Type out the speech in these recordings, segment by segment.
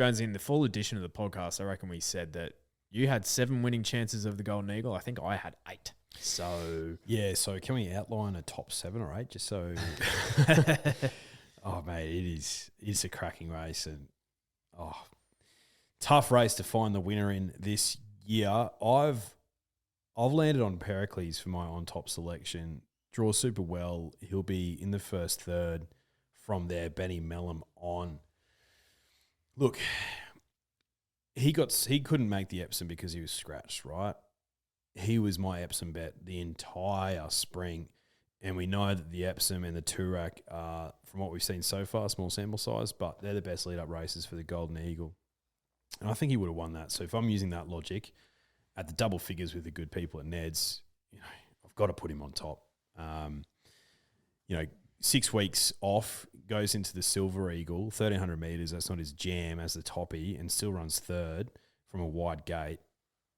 Jonesy, in the full edition of the podcast, I reckon we said that you had 7 winning chances of the Golden Eagle. I think I had 8. So yeah, so can we outline a top 7 or 8 just so? Oh mate, it's a cracking race and tough race to find the winner in this year. I've landed on Pericles for my on top selection. Draws super well. He'll be in the first third. From there, Benny Mellum on. Look, he couldn't make the Epsom because he was scratched, right? He was my Epsom bet the entire spring. And we know that the Epsom and the Toorak are, from what we've seen so far, small sample size, but they're the best lead-up races for the Golden Eagle. And I think he would have won that. So if I'm using that logic, at the double figures with the good people at Ned's, I've got to put him on top. 6 weeks off, goes into the Silver Eagle, 1,300 metres, that's not his jam as the toppy, and still runs third from a wide gate.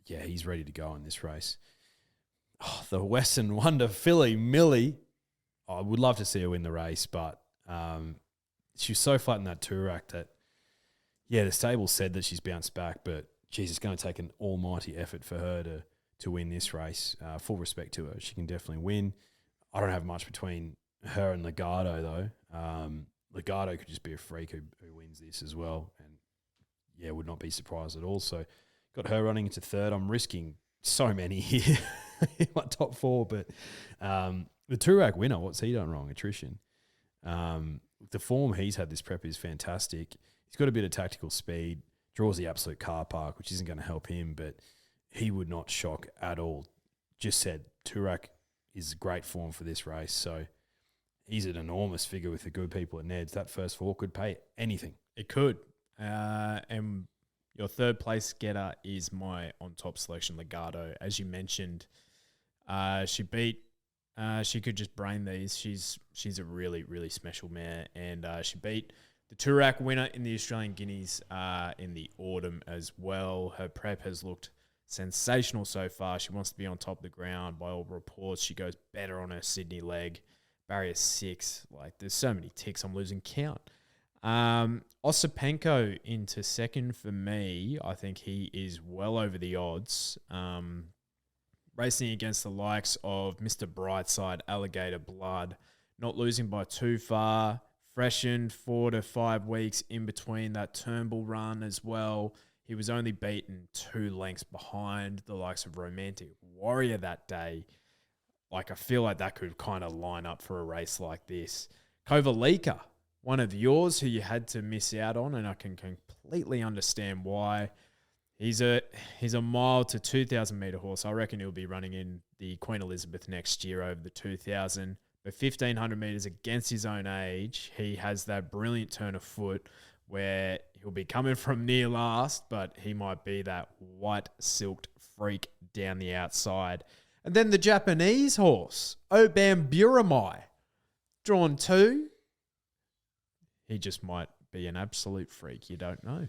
Yeah, he's ready to go in this race. Oh, the Western Wonder filly, Millie. I would love to see her win the race, but she was so flat in that Toorak that, the stable said that she's bounced back, but geez, it's going to take an almighty effort for her to win this race. Full respect to her. She can definitely win. I don't have much between her and Legarto, though. Legarto could just be a freak who wins this as well, and would not be surprised at all. So got her running into third. I'm risking so many here in my top 4, but the Toorak winner, what's he done wrong? Attrition. The form he's had this prep is fantastic. He's got a bit of tactical speed, draws the absolute car park, which isn't going to help him, but he would not shock at all. Just said Toorak is great form for this race, so he's an enormous figure with the good people at Ned's. That first 4 could pay anything. it could. And your third place getter is my on-top selection, Legarto. As you mentioned, she could just brain these. She's a really, really special mare, and she beat the Toorak winner in the Australian Guineas in the autumn as well. Her prep has looked sensational so far. She wants to be on top of the ground. By all reports, she goes better on her Sydney leg. Barrier 6. Like, there's so many ticks, I'm losing count. Osipenko into second for me. I think he is well over the odds. Racing against the likes of Mr. Brightside, Alligator Blood, not losing by too far. Freshened 4 to 5 weeks in between that Turnbull run as well. He was only beaten 2 lengths behind the likes of Romantic Warrior that day. Like, I feel like that could kind of line up for a race like this. Kovalica, one of yours who you had to miss out on, and I can completely understand why. He's a mile to 2,000 metre horse. I reckon he'll be running in the Queen Elizabeth next year over the 2,000. But 1,500 metres against his own age, he has that brilliant turn of foot where he'll be coming from near last, but he might be that white silked freak down the outside. And then the Japanese horse, Obamburumai, drawn 2. He just might be an absolute freak. You don't know.